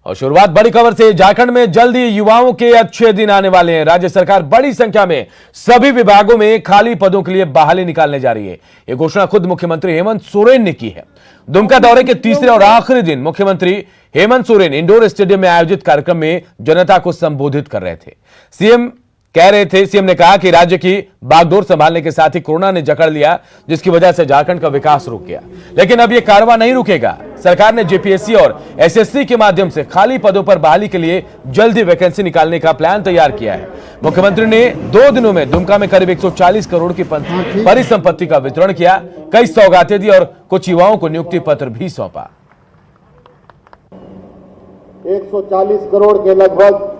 और शुरुआत बड़ी खबर से। झारखंड में जल्द ही युवाओं के अच्छे दिन आने वाले हैं। राज्य सरकार बड़ी संख्या में सभी विभागों में खाली पदों के लिए बहाली निकालने जा रही है। यह घोषणा खुद मुख्यमंत्री हेमंत सोरेन ने की है। दुमका दौरे के तीसरे और आखिरी दिन मुख्यमंत्री हेमंत सोरेन इंडोर स्टेडियम में आयोजित कार्यक्रम में जनता को संबोधित कर रहे थे। सीएम ने कहा कि राज्य की बागडोर संभालने के साथ ही कोरोना ने जकड़ लिया, जिसकी वजह से झारखंड का विकास रुक गया। लेकिन अब यह कारवां नहीं रुकेगा। सरकार ने जेपीएससी और एसएससी के माध्यम से खाली पदों पर बहाली के लिए जल्दी वैकेंसी निकालने का प्लान तैयार किया है। मुख्यमंत्री ने 2 दिनों में दुमका में करीब 140 करोड़ की परिसंपत्ति का वितरण किया, कई सौगातें दी और कुछ युवाओं को नियुक्ति पत्र भी सौंपा। 140 करोड़ के लगभग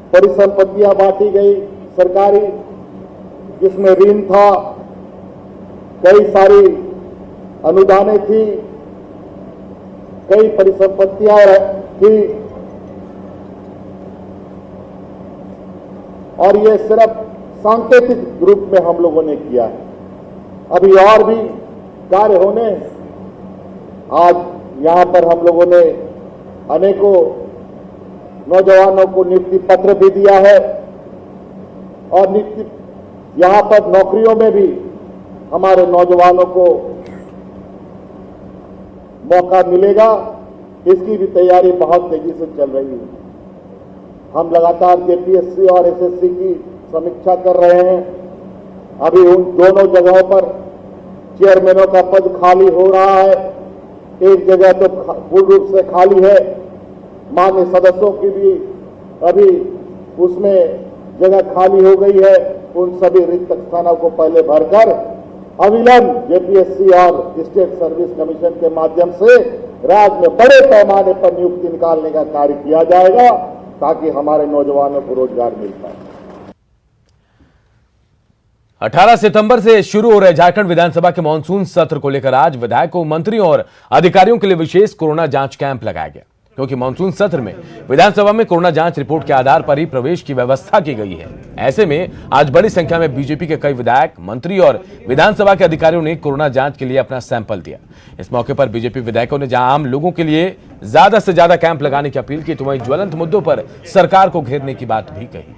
परिसंपत्तियां बांटी गई सरकारी, जिसमें ऋण था, कई सारी अनुदानें थी, कई परिसंपत्तियां थी। और ये सिर्फ सांकेतिक रूप में हम लोगों ने किया है। अभी और भी कार्य होने हैं। आज यहां पर हम लोगों ने अनेकों नौजवानों को नियुक्ति पत्र भी दिया है और यहां पर नौकरियों में भी हमारे नौजवानों को मौका मिलेगा। इसकी भी तैयारी बहुत तेजी से चल रही है। हम लगातार जेपीएससी और एसएससी की समीक्षा कर रहे हैं। अभी उन दोनों जगहों पर चेयरमैनों का पद खाली हो रहा है। एक जगह तो पूर्ण रूप से खाली है। मान्य सदस्यों की भी अभी उसमें जगह खाली हो गई है। उन सभी रिक्त स्थानों को पहले भरकर अविलंब जेपीएससी और स्टेट सर्विस कमीशन के माध्यम से राज्य में बड़े पैमाने पर नियुक्ति निकालने का कार्य किया जाएगा, ताकि हमारे नौजवानों को रोजगार मिल पाए। 18 सितंबर से शुरू हो रहे झारखंड विधानसभा के मानसून सत्र को लेकर आज विधायकों, मंत्रियों और अधिकारियों के लिए विशेष कोरोना जांच कैंप लगाया गया, क्योंकि मानसून सत्र में विधानसभा में कोरोना जांच रिपोर्ट के आधार पर ही प्रवेश की व्यवस्था की गई है। ऐसे में आज बड़ी संख्या में बीजेपी के कई विधायक, मंत्री और विधानसभा के अधिकारियों ने कोरोना जांच के लिए अपना सैंपल दिया। इस मौके पर बीजेपी विधायकों ने जहां आम लोगों के लिए ज्यादा से ज्यादा कैंप लगाने की अपील की, तो वहीं ज्वलंत मुद्दों पर सरकार को घेरने की बात भी कही।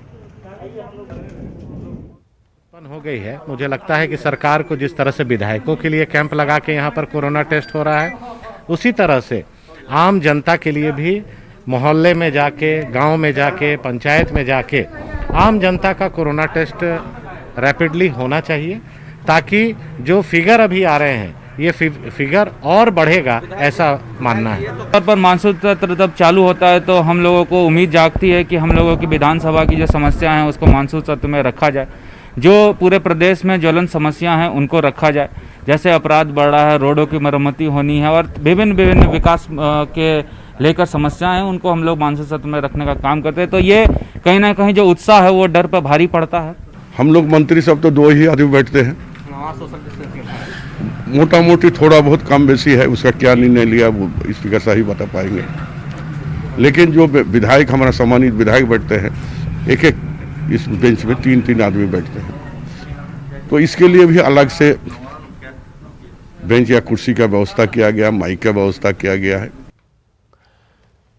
हो गई है। मुझे लगता है कि सरकार को जिस तरह से विधायकों के लिए कैंप लगा के यहाँ पर कोरोना टेस्ट हो रहा है, उसी तरह से आम जनता के लिए भी मोहल्ले में जाके, गांव में जाके, पंचायत में जाके आम जनता का कोरोना टेस्ट रैपिडली होना चाहिए, ताकि जो फिगर अभी आ रहे हैं ये फिगर और बढ़ेगा, ऐसा मानना है। पर मानसून सत्र जब चालू होता है तो हम लोगों को उम्मीद जागती है कि हम लोगों की विधानसभा की जो समस्या हैं उसको मानसून सत्र में रखा जाए। जो पूरे प्रदेश में ज्वलंत समस्या हैं उनको रखा जाए, जैसे अपराध बढ़ रहा है, रोडों की मरम्मती होनी है और विभिन्न विकास के लेकर समस्याएं हैं, उनको हम लोग मानसून सत्र में रखने का काम करते हैं। तो ये कहीं ना कहीं जो उत्साह है वो डर पर भारी पड़ता है। हम लोग मंत्री सब तो 2 ही आदमी बैठते हैं। मोटा मोटी थोड़ा बहुत कम बेसी है, उसका क्या निर्णय लिया वो स्पीकर साहब ही बता पाएंगे। लेकिन जो विधायक, हमारा सम्मानित विधायक बैठते हैं, एक इस बेंच में 3-3 आदमी बैठते हैं, तो इसके लिए भी अलग से बेंच या कुर्सी का व्यवस्था किया गया, माइक का व्यवस्था किया गया है।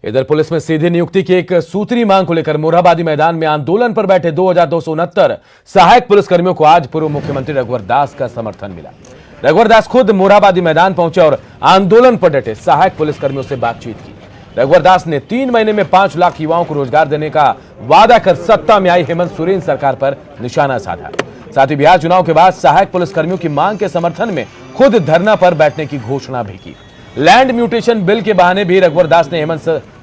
इधर पुलिस में सीधी नियुक्ति की एक सूत्री मांग को लेकर मोरहाबादी मैदान में आंदोलन पर बैठे 2269 सहायक पुलिसकर्मियों को आज पूर्व मुख्यमंत्री रघुवर दास का समर्थन मिला। रघुवर दास खुद मोरहाबादी मैदान पहुंचे और आंदोलन पर डटे सहायक पुलिसकर्मियों से बातचीत की। रघुवर दास ने 3 महीने में 5 लाख युवाओं को रोजगार देने का वादा कर सत्ता में आई हेमंत सोरेन सरकार पर निशाना साधा। साथ ही बिहार चुनाव के बाद सहायक पुलिसकर्मियों की मांग के समर्थन में खुद धरना पर बैठने की घोषणा भी की। लैंड म्यूटेशन बिल के बहाने भी रघुवर दास ने हेमंत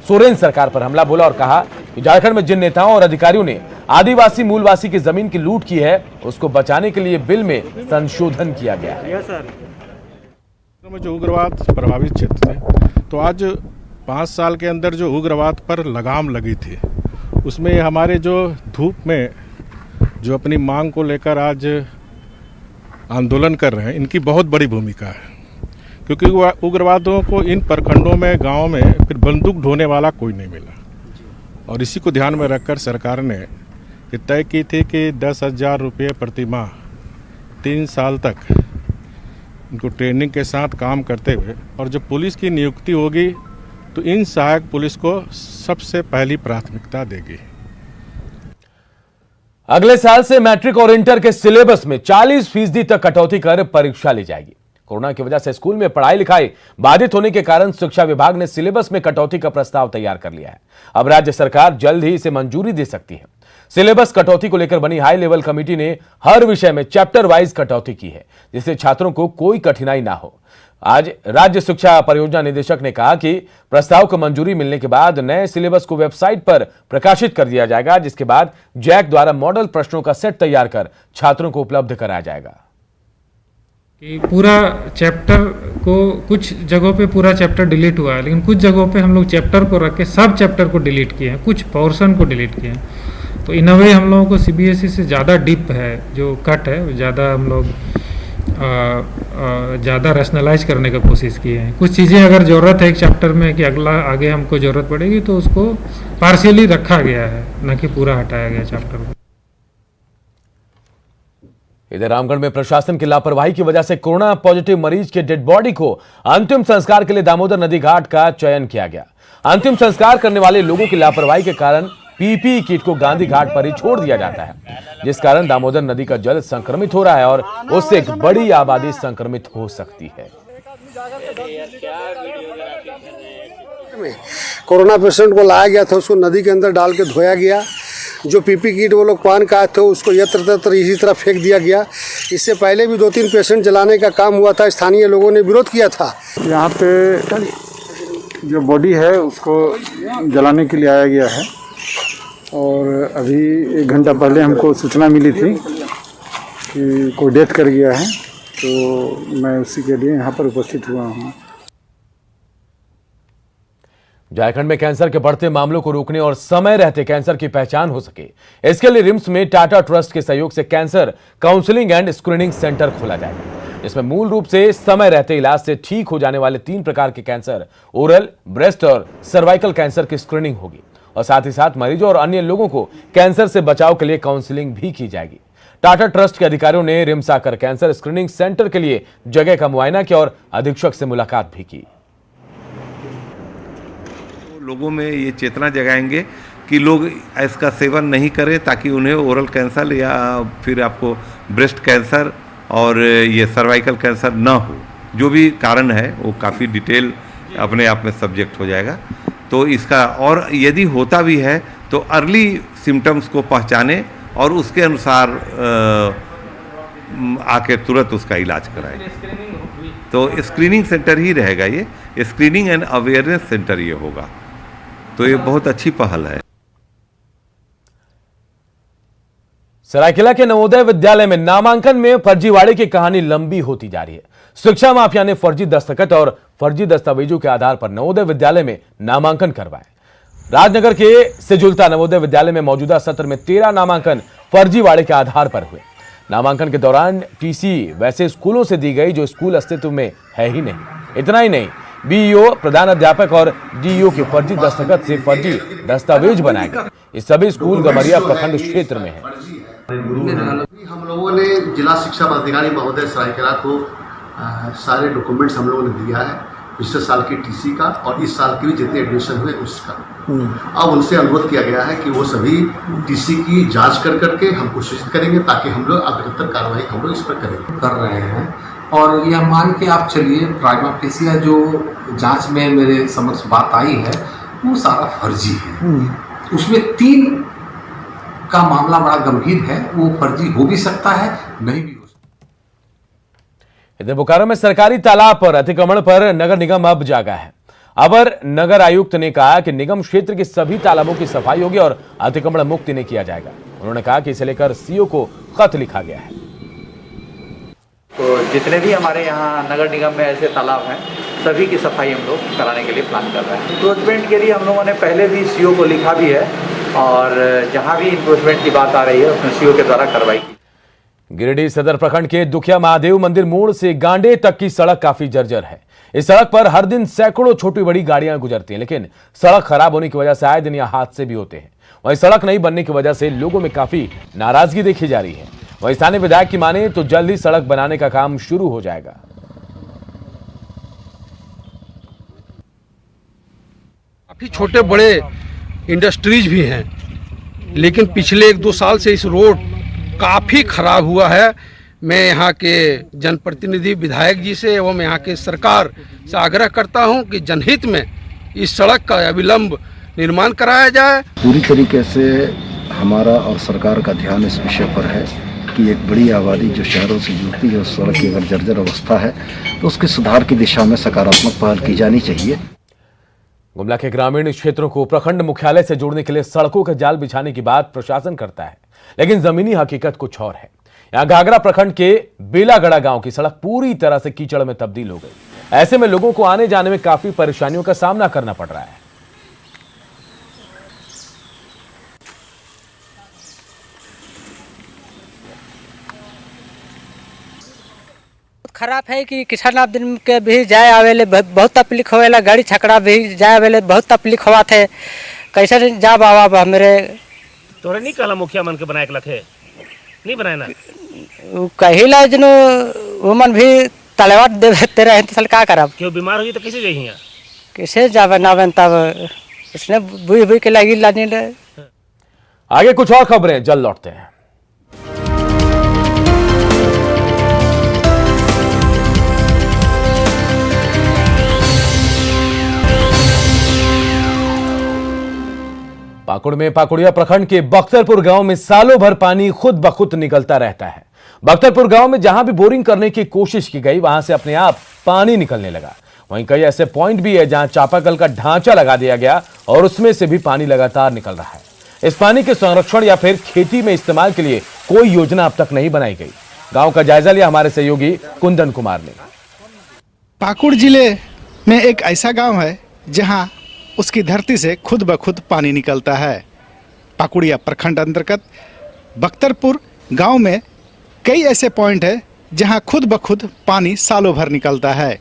सोरेन सरकार पर हमला बोला और कहा कि झारखंड में जिन नेताओं और अधिकारियों ने आदिवासी मूलवासी की जमीन की लूट की है, उसको बचाने के लिए बिल में संशोधन किया गया है। जो उग्रवाद प्रभावित क्षेत्र थे, तो आज 5 साल के अंदर जो उग्रवाद पर लगाम लगी थी, उसमें हमारे जो धूप में जो अपनी मांग को लेकर आज आंदोलन कर रहे हैं, इनकी बहुत बड़ी भूमिका है। क्योंकि उग्रवादियों को इन प्रखंडों में, गांव में फिर बंदूक ढोने वाला कोई नहीं मिला, और इसी को ध्यान में रखकर सरकार ने ये तय की थी कि 10,000 रुपये प्रति माह 3 साल तक इनको ट्रेनिंग के साथ काम करते हुए, और जब पुलिस की नियुक्ति होगी तो इन सहायक पुलिस को सबसे पहली प्राथमिकता देगी। अगले साल से मैट्रिक और इंटर के सिलेबस में 40% तक कटौती कर परीक्षा ली जाएगी। कोरोना की वजह से स्कूल में पढ़ाई लिखाई बाधित होने के कारण शिक्षा विभाग ने सिलेबस में कटौती का प्रस्ताव तैयार कर लिया है। अब राज्य सरकार जल्द ही इसे मंजूरी दे सकती है। सिलेबस कटौती को लेकर बनी हाई लेवल कमेटी ने हर विषय में चैप्टर वाइज कटौती की है, जिससे छात्रों को कोई कठिनाई ना हो। आज राज्य शिक्षा परियोजना निदेशक ने कहा कि प्रस्ताव को मंजूरी मिलने के बाद नए सिलेबस को वेबसाइट पर प्रकाशित कर दिया जाएगा, जिसके बाद जैक द्वारा मॉडल प्रश्नों का सेट तैयार कर छात्रों को उपलब्ध कराया जाएगा। कि पूरा चैप्टर को कुछ जगहों पे पूरा चैप्टर डिलीट हुआ है, लेकिन कुछ जगहों पे हम लोग चैप्टर को रख के सब चैप्टर को डिलीट किए हैं, कुछ पोर्शन को डिलीट किए हैं। तो इन अ वे हम लोगों को सीबीएसई से ज़्यादा डीप है जो कट है, ज़्यादा हम लोग ज़्यादा रैशनलाइज करने की कोशिश किए हैं। कुछ चीज़ें अगर ज़रूरत है एक चैप्टर में कि अगला आगे हमको ज़रूरत पड़ेगी तो उसको पार्शियली रखा गया है, न कि पूरा हटाया गया चैप्टर को। इधर रामगढ़ में प्रशासन की लापरवाही की वजह से कोरोना पॉजिटिव मरीज के डेड बॉडी को अंतिम संस्कार के लिए दामोदर नदी घाट का चयन किया गया। अंतिम संस्कार करने वाले लोगों की लापरवाही के कारण पीपीई किट को गांधी घाट पर ही छोड़ दिया जाता है, जिस कारण दामोदर नदी का जल संक्रमित हो रहा है और उससे एक बड़ी आबादी संक्रमित हो सकती है। कोरोना पेशेंट को लाया गया था, उसको नदी के अंदर डाल के धोया गया। जो पीपी किट वो लोग पान का थे उसको यत्र तत्र इसी तरह फेंक दिया गया। इससे पहले भी 2-3 पेशेंट जलाने का काम हुआ था, स्थानीय लोगों ने विरोध किया था। यहाँ पे जो बॉडी है उसको जलाने के लिए आया गया है और अभी 1 घंटा पहले हमको सूचना मिली थी कि कोई डेथ कर गया है, तो मैं उसी के लिए यहाँ पर उपस्थित हुआ हूँ। झारखंड में कैंसर के बढ़ते मामलों को रोकने और समय रहते कैंसर की पहचान हो सके, इसके लिए रिम्स में टाटा ट्रस्ट के सहयोग से cancer counselling and screening centre खोला जाएगा। इसमें मूल रूप से समय रहते इलाज से ठीक हो जाने वाले 3 प्रकार के कैंसर, ओरल, ब्रेस्ट और सर्वाइकल कैंसर की स्क्रीनिंग होगी और साथ ही साथ मरीजों और अन्य लोगों को कैंसर से बचाव के लिए काउंसलिंग भी की जाएगी। टाटा ट्रस्ट के अधिकारियों ने रिम्स आकर कैंसर स्क्रीनिंग सेंटर के लिए जगह का मुआयना किया और अधीक्षक से मुलाकात भी की। लोगों में ये चेतना जगाएंगे कि लोग इसका सेवन नहीं करें, ताकि उन्हें ओरल कैंसर या फिर आपको ब्रेस्ट कैंसर और ये सर्वाइकल कैंसर ना हो। जो भी कारण है वो काफ़ी डिटेल अपने आप में सब्जेक्ट हो जाएगा। तो इसका, और यदि होता भी है तो अर्ली सिम्टम्स को पहचाने और उसके अनुसार आके तुरंत उसका इलाज कराएं। तो स्क्रीनिंग सेंटर ही रहेगा, ये स्क्रीनिंग एंड अवेयरनेस सेंटर ये होगा। तो ये बहुत अच्छी पहल है। सरायकेला के नवोदय विद्यालय में नामांकन में फर्जीवाड़े की कहानी लंबी होती जा रही है। शिक्षा माफिया ने फर्जी दस्तखत और फर्जी दस्तावेजों के आधार पर नवोदय विद्यालय में नामांकन करवाए। राजनगर के सिजुलता नवोदय विद्यालय में मौजूदा सत्र में 13 नामांकन फर्जीवाड़े के आधार पर हुए। नामांकन के दौरान टीसी वैसे स्कूलों से दी गई जो स्कूल अस्तित्व में है ही नहीं। इतना ही नहीं, बीईओ, प्रधान अध्यापक और डीईओ के फर्जी दस्तखत से फर्जी दस्तावेज बनाए गए। ये सभी स्कूल गमरिया प्रखंड क्षेत्र में है। हम लोगों ने जिला शिक्षा पदाधिकारी महोदय सरायकेला को सारे डॉक्यूमेंट्स हम लोगों ने दिया है, पिछले साल की टीसी का और इस साल की भी जितने एडमिशन हुए उसका। अब उनसे अनुरोध किया गया है कि वो सभी टीसी की जांच कर करके हमको सूचित करेंगे, ताकि हम लोग अग्रतर कार्रवाई हम लोग इस पर कर रहे हैं। और यह मान के आप चलिए, प्राइमा फेसिया जो जांच में मेरे समक्ष बात आई है वो सारा फर्जी है। उसमें 3 का मामला बड़ा गंभीर है, वो फर्जी हो भी सकता है, नहीं भी हो सकता। इधर बोकारो में सरकारी तालाब पर अतिक्रमण पर नगर निगम अब जागा है। अपर नगर आयुक्त ने कहा कि निगम क्षेत्र के सभी तालाबों की सफाई होगी और अतिक्रमण मुक्त इन्हें किया जाएगा। उन्होंने कहा कि इसे लेकर सीओ को खत लिखा गया है। तो जितने भी हमारे यहाँ नगर निगम में ऐसे तालाब हैं, सभी की सफाई हम लोग कराने के लिए प्लान कर रहे हैं। इंक्रोचमेंट के लिए हम लोगों ने पहले भी सीओ को लिखा भी है और जहाँ भी इंक्रोचमेंट की बात आ रही है उसमें सीओ के द्वारा कार्रवाई की। गिरिडीह सदर प्रखंड के दुखिया महादेव मंदिर मोड़ से गांडे तक की सड़क काफी जर्जर है। इस सड़क पर हर दिन सैकड़ों छोटी बड़ी गाड़ियां गुजरती हैं, लेकिन सड़क खराब होने की वजह से आए दिन यहां हादसे भी होते हैं। वहीं सड़क नहीं बनने की वजह से लोगों में काफी नाराजगी देखी जा रही है। वहीं स्थानीय विधायक की माने तो जल्द ही सड़क बनाने का काम शुरू हो जाएगा। काफ़ी छोटे बड़े इंडस्ट्रीज भी हैं, लेकिन पिछले 1-2 साल से इस रोड काफ़ी ख़राब हुआ है। मैं यहाँ के जनप्रतिनिधि विधायक जी से एवं यहाँ के सरकार से आग्रह करता हूँ कि जनहित में इस सड़क का अविलंब निर्माण कराया जाए। पूरी तरीके से हमारा और सरकार का ध्यान इस विषय पर है कि एक बड़ी आबादी जो शहरों से जुड़ती है उस सड़क की अगर जर्जर अवस्था है तो उसके सुधार की दिशा में सकारात्मक पहल की जानी चाहिए। गुमला के ग्रामीण क्षेत्रों को प्रखंड मुख्यालय से जोड़ने के लिए सड़कों का जाल बिछाने की बात प्रशासन करता है, लेकिन जमीनी हकीकत कुछ और है। यहाँ घाघरा प्रखंड के बेलागड़ा गांव की सड़क पूरी तरह से कीचड़ में तब्दील हो गई। ऐसे में लोगों को आने जाने में काफी परेशानियों का सामना करना पड़ रहा है। खराब है कि किसान आप दिन के भी जाए आवेले बहुत तकलीफ होवेला, गाड़ी छकड़ा भी जाए आवेले बहुत तकलीफ होवा थे। कैसे जा बाबा मेरे तोरे नहीं कहला मुखिया मन के बनाए के लखे नहीं बनाए ना कहिला जनो वो मन भी तलवार देते रहे तो का करब। क्यों बीमार हुई तो कैसे जाइए यहाँ कैसे जावे ना बन तब इसने बुई बुई के लगी लाने ले। आगे कुछ और खबरें जल्द लौटते हैं। पाकुड़ में पाकुड़िया प्रखंड के बख्तरपुर गांव में सालों भर पानी खुद ब खुद निकलता रहता है। बख्तरपुर गांव में जहां भी बोरिंग करने की कोशिश की गई वहां से अपने आप पानी निकलने लगा। वहीं कई ऐसे पॉइंट भी है जहां चापाकल का ढांचा लगा दिया गया और उसमें से भी पानी लगातार निकल रहा है। इस पानी के संरक्षण या फिर खेती में इस्तेमाल के लिए कोई योजना अब तक नहीं बनाई गई। गांव का जायजा लिया हमारे सहयोगी कुंदन कुमार ने। पाकुड़ जिले में एक ऐसा गांव है जहां उसकी धरती से खुद ब खुद पानी निकलता है। पाकुड़िया प्रखंड अंतर्गत बख्तरपुर गांव में कई ऐसे पॉइंट है जहां खुद ब खुद पानी सालों भर निकलता है।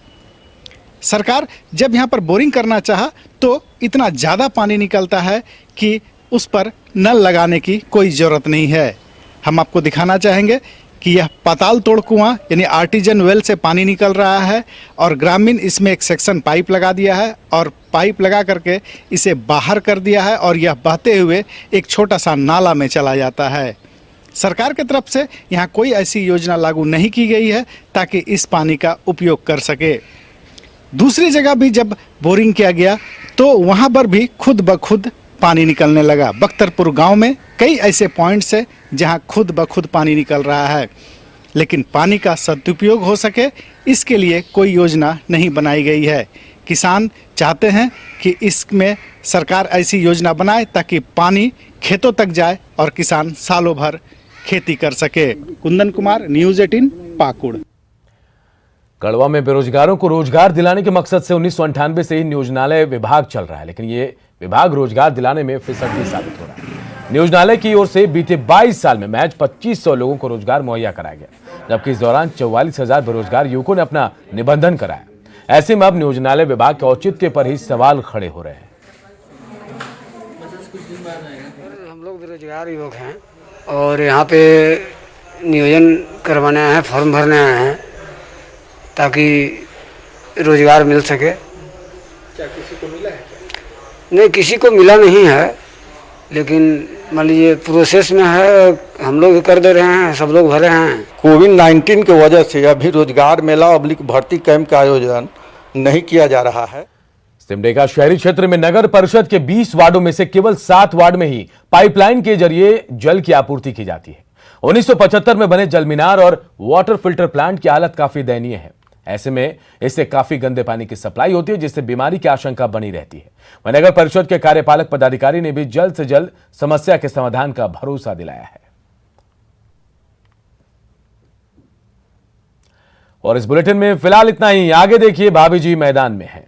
सरकार जब यहां पर बोरिंग करना चाहा तो इतना ज़्यादा पानी निकलता है कि उस पर नल लगाने की कोई ज़रूरत नहीं है। हम आपको दिखाना चाहेंगे कि यह पाताल तोड़ कुआं यानी आर्टिजन वेल से पानी निकल रहा है और ग्रामीण इसमें एक सेक्शन पाइप लगा दिया है और पाइप लगा करके इसे बाहर कर दिया है और यह बहते हुए एक छोटा सा नाला में चला जाता है। सरकार की तरफ से यहाँ कोई ऐसी योजना लागू नहीं की गई है ताकि इस पानी का उपयोग कर सके। दूसरी जगह भी जब बोरिंग किया गया तो वहाँ पर भी खुद ब खुद पानी निकलने लगा। बख्तरपुर गांव में कई ऐसे पॉइंट्स है जहां खुद ब खुद पानी निकल रहा है, लेकिन पानी का सदुपयोग हो सके इसके लिए कोई योजना नहीं बनाई गई है। किसान चाहते हैं कि इसमें सरकार ऐसी योजना बनाए ताकि पानी खेतों तक जाए और किसान सालों भर खेती कर सके। कुंदन कुमार, न्यूज़ 18 पाकुड़। कड़वा में बेरोजगारों को रोजगार दिलाने के मकसद से 1998 से ही नियोजनालय विभाग चल रहा है, लेकिन ये विभाग रोजगार दिलाने में फिसड्डी साबित हो रहा है। नियोजनालय की ओर से बीते 22 साल में महज 2500 लोगों को रोजगार मुहैया कराया गया, जबकि इस दौरान 44,000 बेरोजगार युवकों ने अपना निबंधन कराया। ऐसे में अब नियोजनालय विभाग के औचित्य पर ही सवाल खड़े हो रहे हैं। हम लोग बेरोजगार युवक हैं और यहाँ पे नियोजन करवाने आए हैं, फॉर्म भरने आए हैं ताकि रोजगार मिल सके। क्या किसी को मिला है? नहीं, किसी को मिला नहीं है, लेकिन मान लीजिए प्रोसेस में है, हम लोग कर दे रहे हैं, सब लोग भरे हैं। कोविड-19 की वजह से अभी रोजगार मेला अब्लिक भर्ती कैंप का आयोजन नहीं किया जा रहा है। सिमडेगा शहरी क्षेत्र में नगर परिषद के 20 वार्डों में से केवल 7 वार्ड में ही पाइपलाइन के जरिए जल की आपूर्ति की जाती है। 1975 में बने जल मीनार और वाटर फिल्टर प्लांट की हालत काफी दयनीय है। ऐसे में इससे काफी गंदे पानी की सप्लाई होती है, जिससे बीमारी की आशंका बनी रहती है। वहीं नगर परिषद के कार्यपालक पदाधिकारी ने भी जल्द से जल्द समस्या के समाधान का भरोसा दिलाया है। और इस बुलेटिन में फिलहाल इतना ही। आगे देखिए भाभी जी मैदान में है।